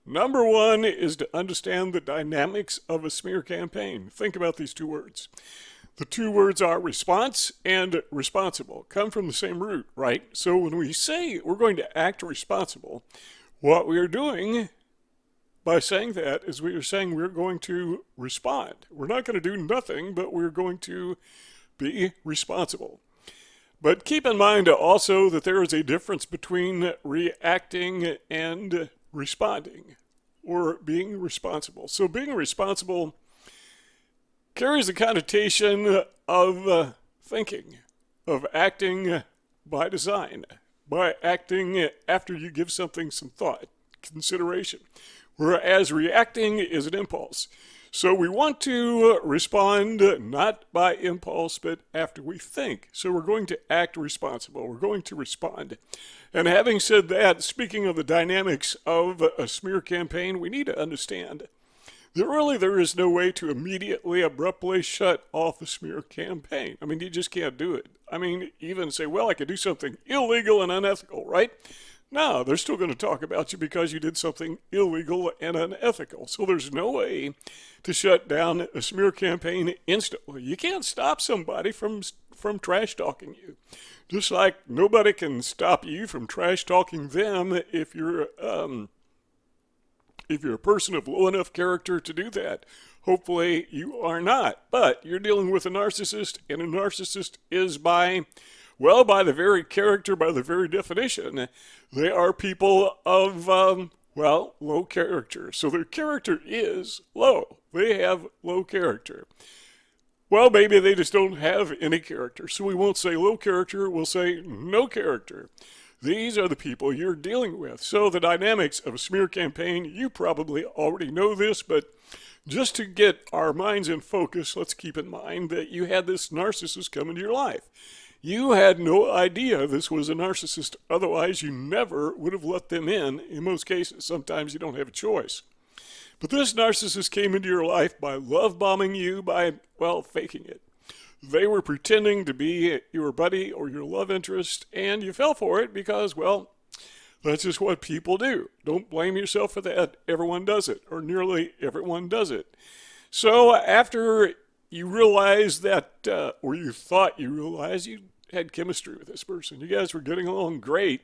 Number one is to understand the dynamics of a smear campaign. Think about these two words. The two words are response and responsible, come from the same root, right? So when we say we're going to act responsible, what we are doing by saying that is we are saying we're going to respond. We're not going to do nothing, but we're going to be responsible. But keep in mind also that there is a difference between reacting and responding, or being responsible. So being responsible carries the connotation of thinking, of acting by design, by acting after you give something some thought, consideration. Whereas reacting is an impulse. So we want to respond not by impulse, but after we think. So we're going to act responsible. We're going to respond. And having said that, speaking of the dynamics of a smear campaign, we need to understand that there is no way to immediately, abruptly shut off a smear campaign. I mean, you just can't do it. I mean, even say, well, I could do something illegal and unethical, right? No, they're still going to talk about you because you did something illegal and unethical. So there's no way to shut down a smear campaign instantly. You can't stop somebody from trash talking you. Just like nobody can stop you from trash talking them if you're a person of low enough character to do that. Hopefully you are not. But you're dealing with a narcissist, and a narcissist is by the very character, by the very definition, they are people of, low character. So their character is low. They have low character. Well, maybe they just don't have any character. So we won't say low character, we'll say no character. These are the people you're dealing with. So the dynamics of a smear campaign, you probably already know this, but just to get our minds in focus, let's keep in mind that you had this narcissist come into your life. You had no idea this was a narcissist. Otherwise, you never would have let them in most cases. Sometimes you don't have a choice. But this narcissist came into your life by love bombing you, by, faking it. They were pretending to be your buddy or your love interest, and you fell for it because, that's just what people do. Don't blame yourself for that. Everyone does it, or nearly everyone does it. So after you realized that, or you thought you realized you had chemistry with this person, you guys were getting along great,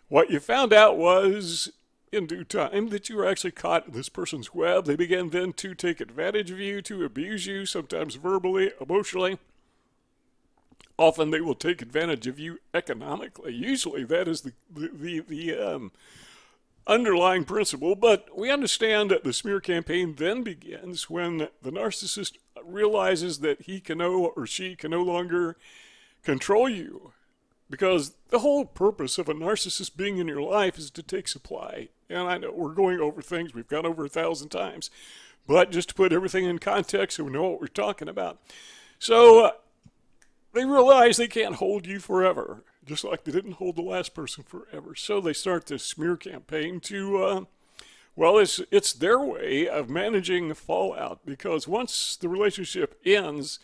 what you found out was, in due time, that you were actually caught in this person's web. They began then to take advantage of you, to abuse you, sometimes verbally, emotionally. Often they will take advantage of you economically. Usually that is the underlying principle, but we understand that the smear campaign then begins when the narcissist realizes that he can or she can no longer control you. Because the whole purpose of a narcissist being in your life is to take supply. And I know we're going over things we've gone over 1,000 times, but just to put everything in context so we know what we're talking about. So they realize they can't hold you forever, just like they didn't hold the last person forever. So they start this smear campaign to, it's their way of managing the fallout, because once the relationship ends,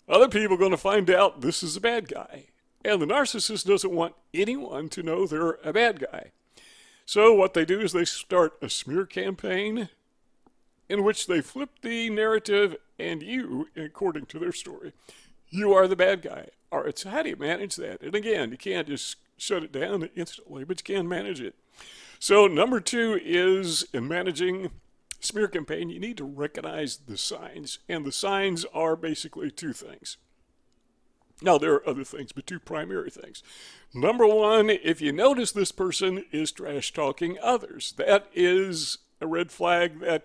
other people are going to find out this is a bad guy. And the narcissist doesn't want anyone to know they're a bad guy. So what they do is they start a smear campaign in which they flip the narrative, and you, according to their story, you are the bad guy. All right, so how do you manage that? And again, you can't just shut it down instantly, but you can manage it. So number two is, in managing smear campaign, you need to recognize the signs. And the signs are basically two things. Now, there are other things, but two primary things. Number one, if you notice this person is trash talking others, that is a red flag that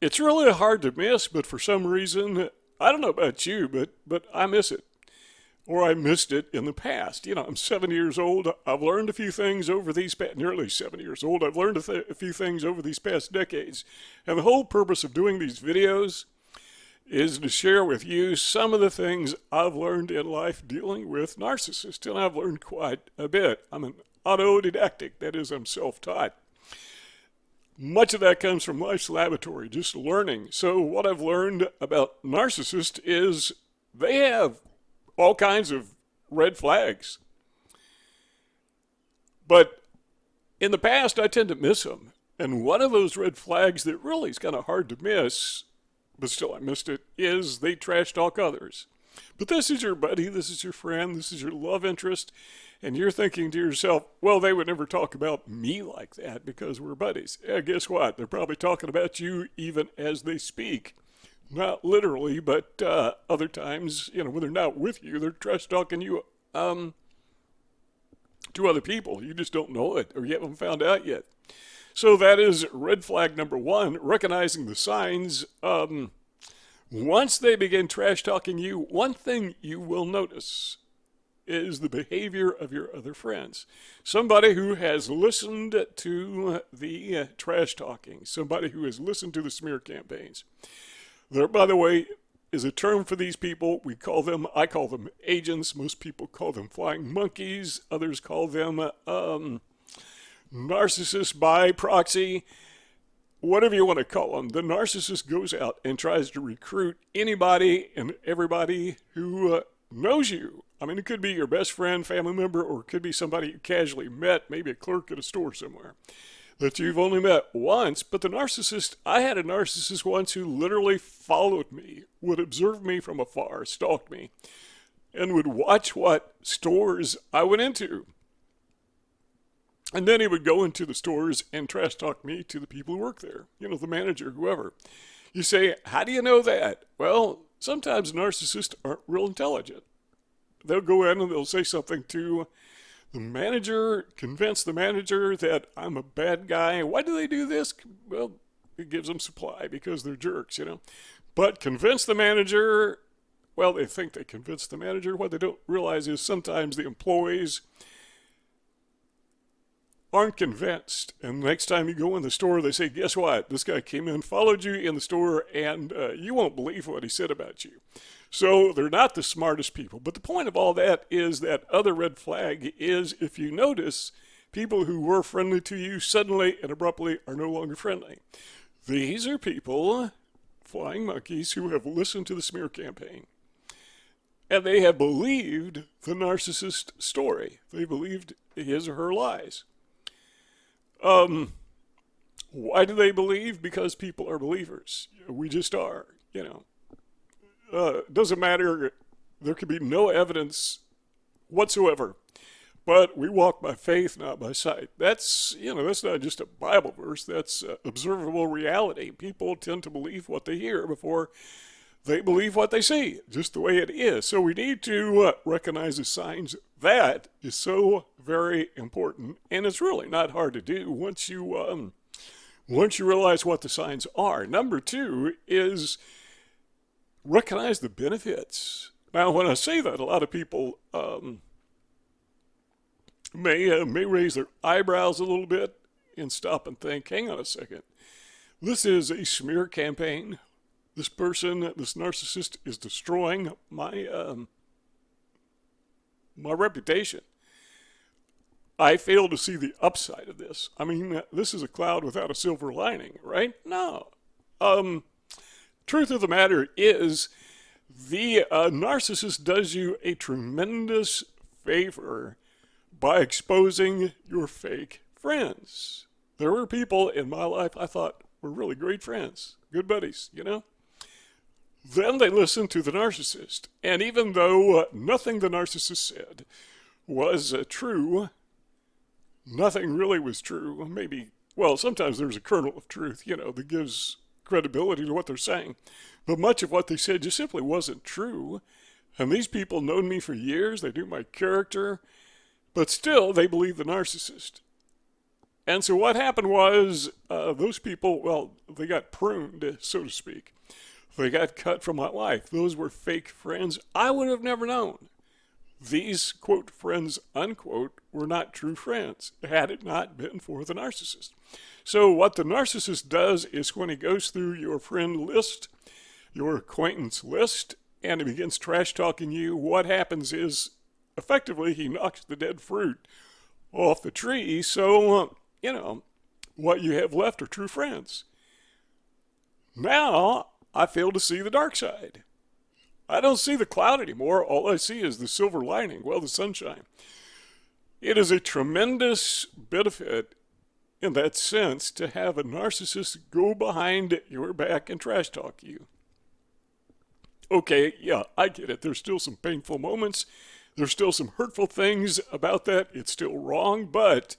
it's really hard to miss, but for some reason, I don't know about you, but I miss it. Or I missed it in the past. I'm 70 years old. I've learned a few things over nearly 70 years old. I've learned a few things over these past decades. And the whole purpose of doing these videos is to share with you some of the things I've learned in life dealing with narcissists. And I've learned quite a bit. I'm an autodidactic. That is, I'm self-taught. Much of that comes from life's laboratory, just learning. So what I've learned about narcissists is they have all kinds of red flags. But In the past, I tend to miss them. And one of those red flags that really is kind of hard to miss, but still I missed it, is they trash talk others. But this is your buddy, this is your friend, this is your love interest, and you're thinking to yourself, well, they would never talk about me like that because we're buddies. Yeah, guess what? They're probably talking about you even as they speak. Not literally, but other times, when they're not with you, they're trash talking you to other people. You just don't know it, or you haven't found out yet. So that is red flag number one, recognizing the signs. Once they begin trash talking you, one thing you will notice is the behavior of your other friends. Somebody who has listened to the trash talking, somebody who has listened to the smear campaigns. There, by the way, is a term for these people. I call them agents. Most people call them flying monkeys. Others call them narcissists by proxy. Whatever you want to call them. The narcissist goes out and tries to recruit anybody and everybody who knows you. I mean, it could be your best friend, family member, or it could be somebody you casually met, maybe a clerk at a store somewhere that you've only met once. But I had a narcissist once who literally followed me, would observe me from afar, stalked me, and would watch what stores I went into. And then he would go into the stores and trash talk me to the people who work there, the manager, whoever. You say, how do you know that? Well, sometimes narcissists aren't real intelligent. They'll go in and they'll say something to the manager, convince the manager that I'm a bad guy. Why do they do this? Well, it gives them supply because they're jerks, But convince the manager, well, they think they convince the manager. What they don't realize is sometimes the employees aren't convinced. And the next time you go in the store, they say, guess what? This guy came in, followed you in the store, and you won't believe what he said about you. So they're not the smartest people. But the point of all that is that other red flag is if you notice people who were friendly to you suddenly and abruptly are no longer friendly. These are people, flying monkeys, who have listened to the smear campaign. And they have believed the narcissist story. They believed his or her lies. Why do they believe? Because people are believers. We just are, doesn't matter. There could be no evidence whatsoever, but we walk by faith, not by sight. That's not just a Bible verse. That's observable reality. People tend to believe what they hear before they believe what they see, just the way it is. So we need to recognize the signs. That is so very important, and it's really not hard to do once you realize what the signs are. Number two is recognize the benefits. Now, when I say that, a lot of people may raise their eyebrows a little bit and stop and think, hang on a second. This is a smear campaign. This narcissist is destroying my reputation. I fail to see the upside of this. I mean, this is a cloud without a silver lining, right? No. Truth of the matter is, the narcissist does you a tremendous favor by exposing your fake friends. There were people in my life I thought were really great friends, good buddies, Then they listened to the narcissist. And even though nothing the narcissist said was true, nothing really was true. Maybe, sometimes there's a kernel of truth, that gives credibility to what they're saying. But much of what they said just simply wasn't true. And these people known me for years. They knew my character. But still, they believed the narcissist. And so what happened was those people, they got pruned, so to speak. They got cut from my life. Those were fake friends I would have never known. These, quote, friends, unquote, were not true friends had it not been for the narcissist. So what the narcissist does is when he goes through your friend list, your acquaintance list, and he begins trash talking you, what happens is effectively he knocks the dead fruit off the tree. So, what you have left are true friends. Now, I fail to see the dark side. I don't see the cloud anymore. All I see is the silver lining, the sunshine. It is a tremendous benefit in that sense to have a narcissist go behind your back and trash talk you. Okay, yeah, I get it. There's still some painful moments. There's still some hurtful things about that. It's still wrong, but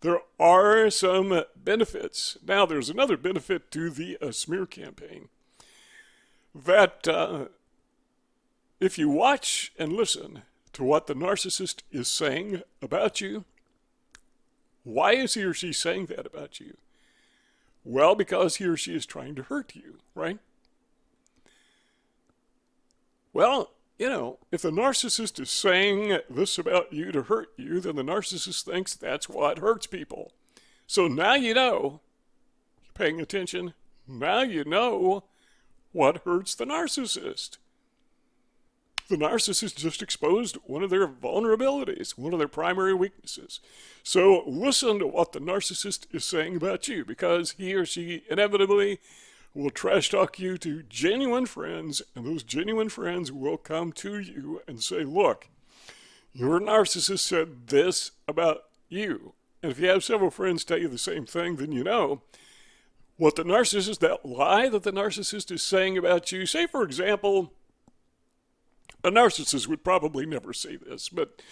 there are some benefits. Now, there's another benefit to the smear campaign. That if you watch and listen to what the narcissist is saying about you, why is he or she saying that about you? Well, because he or she is trying to hurt you, right? Well, you know, if the narcissist is saying this about you to hurt you, then the narcissist thinks that's what hurts people. So now you know, paying attention, now you know what hurts the narcissist. The narcissist just exposed one of their vulnerabilities, one of their primary weaknesses. So listen to what the narcissist is saying about you, because he or she inevitably will trash talk you to genuine friends, and those genuine friends will come to you and say, look, your narcissist said this about you. And if you have several friends tell you the same thing, then you know what the narcissist, that lie that the narcissist is saying about you. Say, for example, a narcissist would probably never say this, but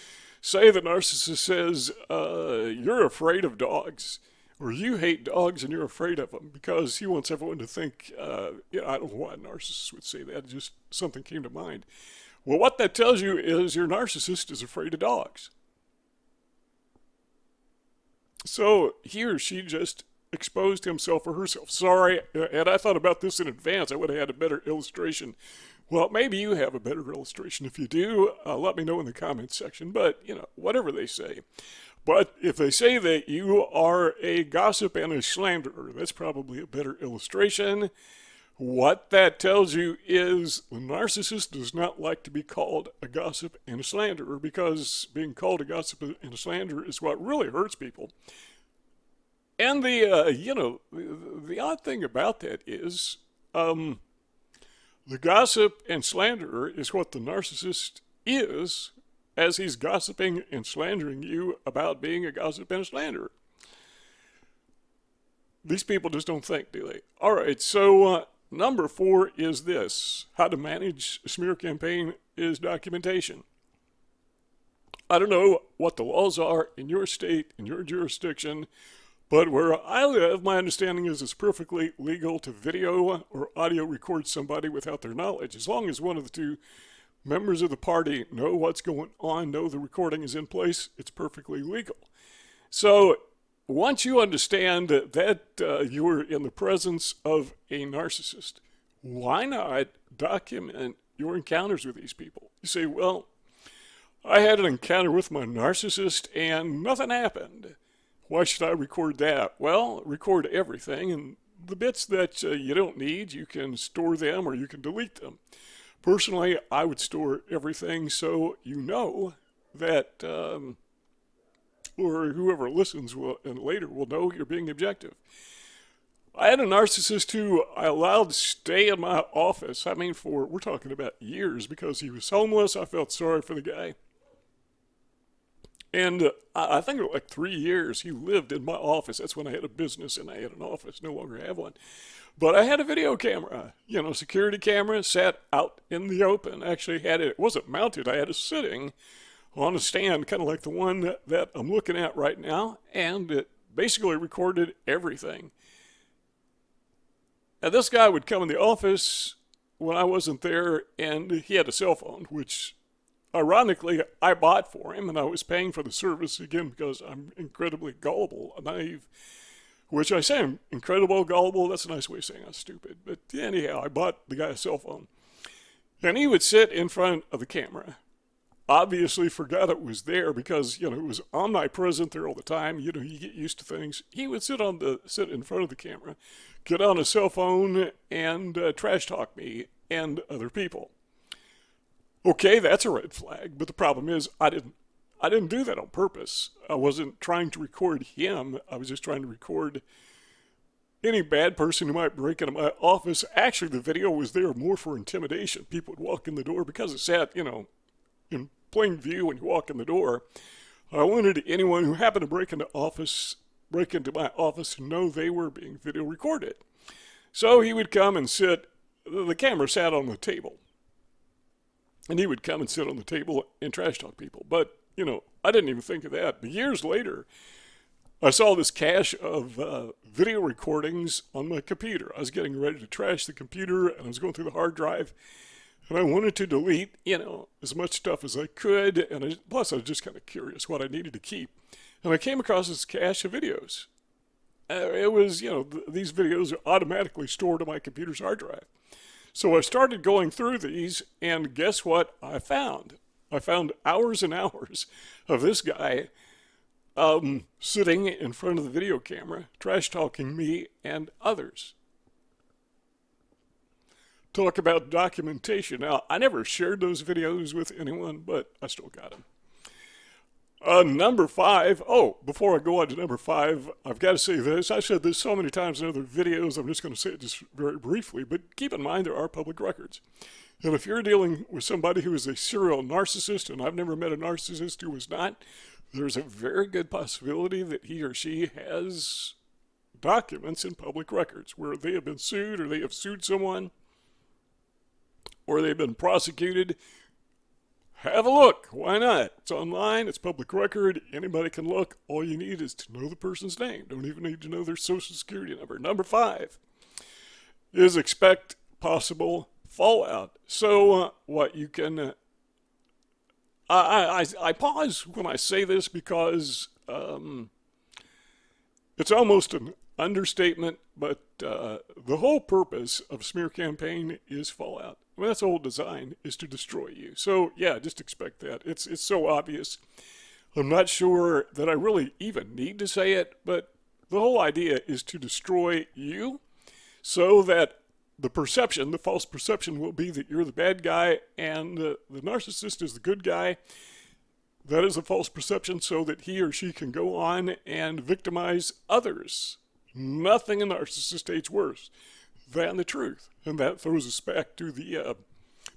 say the narcissist says, you're afraid of dogs, or you hate dogs and you're afraid of them, because he wants everyone to think, I don't know why a narcissist would say that, just something came to mind. Well, what that tells you is your narcissist is afraid of dogs. So he or she just exposed himself or herself. Sorry, and I thought about this in advance. I would have had a better illustration. Well, maybe you have a better illustration. If you do, let me know in the comments section. But, whatever they say. But if they say that you are a gossip and a slanderer, that's probably a better illustration. What that tells you is the narcissist does not like to be called a gossip and a slanderer, because being called a gossip and a slanderer is what really hurts people. And the odd thing about that is, the gossip and slanderer is what the narcissist is, as he's gossiping and slandering you about being a gossip and a slanderer. These people just don't think, do they? All right, so number 4 is this. How to manage a smear campaign is documentation. I don't know what the laws are in your state, in your jurisdiction, but where I live, my understanding is it's perfectly legal to video or audio record somebody without their knowledge. As long as one of the two members of the party know what's going on, know the recording is in place, it's perfectly legal. So once you understand that you are in the presence of a narcissist, why not document your encounters with these people? You say, well, I had an encounter with my narcissist and nothing happened. Why should I record that? Well, record everything, and the bits that you don't need, you can store them or you can delete them. Personally, I would store everything so you know that, or whoever listens will, and later will know you're being objective. I had a narcissist who I allowed to stay in my office, we're talking about years, because he was homeless. I felt sorry for the guy. And I think like 3 years he lived in my office. That's when I had a business and I had an office. No longer have one. But I had a video camera, security camera, sat out in the open. Actually it wasn't mounted. I had it sitting on a stand, kind of like the one that I'm looking at right now. And it basically recorded everything. And this guy would come in the office when I wasn't there, and he had a cell phone, which ironically, I bought for him, and I was paying for the service, again, because I'm incredibly gullible, naive, which I say I'm incredible gullible. That's a nice way of saying I'm stupid. But anyhow, I bought the guy a cell phone. And he would sit in front of the camera. Obviously forgot it was there because, it was omnipresent there all the time. You get used to things. He would sit in front of the camera, get on a cell phone, and trash talk me and other people. Okay, that's a red flag, but the problem is I didn't do that on purpose. I wasn't trying to record him. I was just trying to record any bad person who might break into my office. Actually, the video was there more for intimidation. People would walk in the door because it sat, in plain view when you walk in the door. I wanted anyone who happened to break into office break into my office and know they were being video recorded. So he would come and sit, the camera sat on the table. And he would come and sit on the table and trash talk people. But, you know, I didn't even think of that. But years later, I saw this cache of video recordings on my computer. I was getting ready to trash the computer, and I was going through the hard drive. And I wanted to delete, you know, as much stuff as I could. And plus, I was just kind of curious what I needed to keep. And I came across this cache of videos. It was, you know, these videos are automatically stored on my computer's hard drive. So I started going through these, and guess what I found? I found hours and hours of this guy sitting in front of the video camera, trash talking me and others. Talk about documentation. Now, I never shared those videos with anyone, but I still got them. Number 5. Oh, before I go on to number 5, I've got to say this. I said this so many times in other videos, I'm just going to say it just very briefly, but keep in mind there are public records. And if you're dealing with somebody who is a serial narcissist, and I've never met a narcissist who was not, there's a very good possibility that he or she has documents in public records where they have been sued, or they have sued someone, or they've been prosecuted. Have a look. Why not? It's online. It's public record. Anybody can look. All you need is to know the person's name. Don't even need to know their social security number. Number 5 is expect possible fallout. So what you can... I pause when I say this because it's almost an understatement, but the whole purpose of smear campaign is fallout. I mean, that's the whole design, is to destroy you. So yeah, just expect that. It's so obvious. I'm not sure that I really even need to say it, but the whole idea is to destroy you so that the perception, the false perception, will be that you're the bad guy and the narcissist is the good guy. That is a false perception so that he or she can go on and victimize others. Nothing a narcissist hates worse than the truth. And that throws us back to the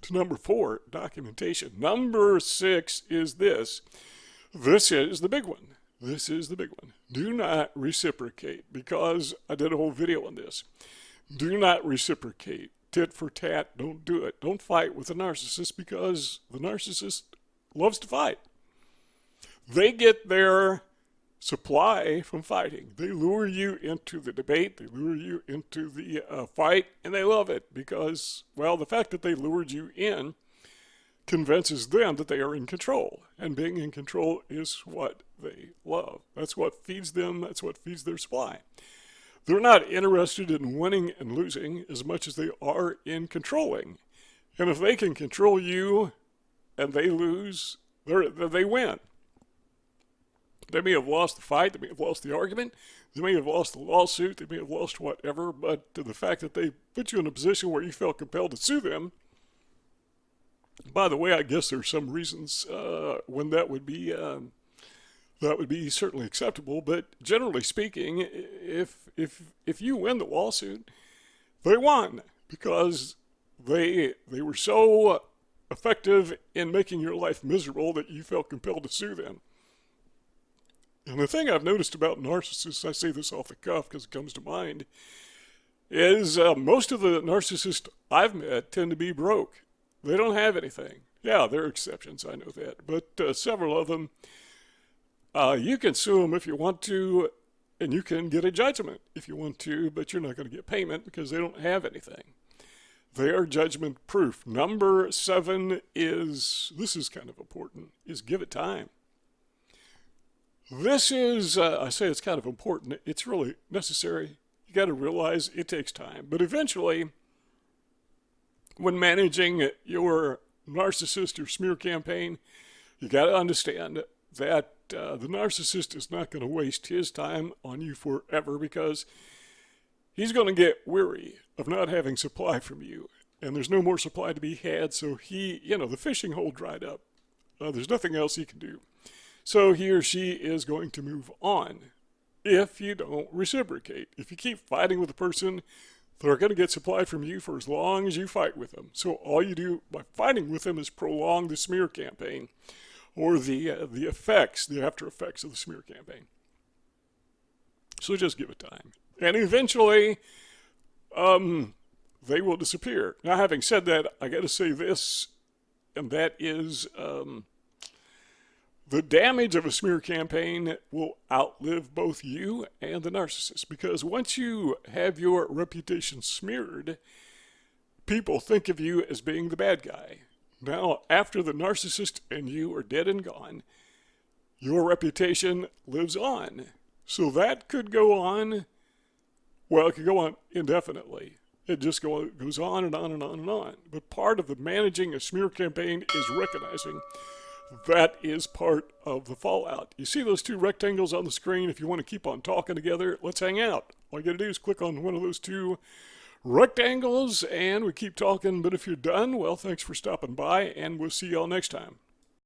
to number 4, documentation. Number 6 is this. This is the big one. This is the big one. Do not reciprocate, because I did a whole video on this. Do not reciprocate. Tit for tat. Don't do it. Don't fight with a narcissist, because the narcissist loves to fight. They get their supply from fighting. They lure you into the debate. They lure you into the fight, and they love it because, well, the fact that they lured you in convinces them that they are in control. And being in control is what they love. That's what feeds them. That's what feeds their supply. They're not interested in winning and losing as much as they are in controlling. And if they can control you and they lose, they win. They may have lost the fight, they may have lost the argument, they may have lost the lawsuit, they may have lost whatever, but the fact that they put you in a position where you felt compelled to sue them, by the way, I guess there's some reasons when that would be certainly acceptable, but generally speaking, if you win the lawsuit, they won because they were so effective in making your life miserable that you felt compelled to sue them. And the thing I've noticed about narcissists, I say this off the cuff because it comes to mind, is most of the narcissists I've met tend to be broke. They don't have anything. Yeah, there are exceptions, I know that. But several of them, you can sue them if you want to, and you can get a judgment if you want to, but you're not going to get payment because they don't have anything. They are judgment proof. Number 7 is, this is kind of important, is give it time. This is, I say it's kind of important. It's really necessary. You got to realize it takes time. But eventually, when managing your narcissist or smear campaign, you got to understand that the narcissist is not going to waste his time on you forever because he's going to get weary of not having supply from you. And there's no more supply to be had, so he, the fishing hole dried up. There's nothing else he can do. So he or she is going to move on if you don't reciprocate. If you keep fighting with a person, they're going to get supply from you for as long as you fight with them. So all you do by fighting with them is prolong the smear campaign or the effects, the after effects of the smear campaign. So just give it time. And eventually, they will disappear. Now, having said that, I got to say this, and that is the damage of a smear campaign will outlive both you and the narcissist. Because once you have your reputation smeared, people think of you as being the bad guy. Now, after the narcissist and you are dead and gone, your reputation lives on. So that could go on, well, it could go on indefinitely. It just goes on and on and on and on. But part of the managing a smear campaign is recognizing that is part of the fallout. You see those two rectangles on the screen? If you want to keep on talking together, let's hang out. All you got to do is click on one of those two rectangles and we keep talking. But if you're done, well, thanks for stopping by and we'll see y'all next time.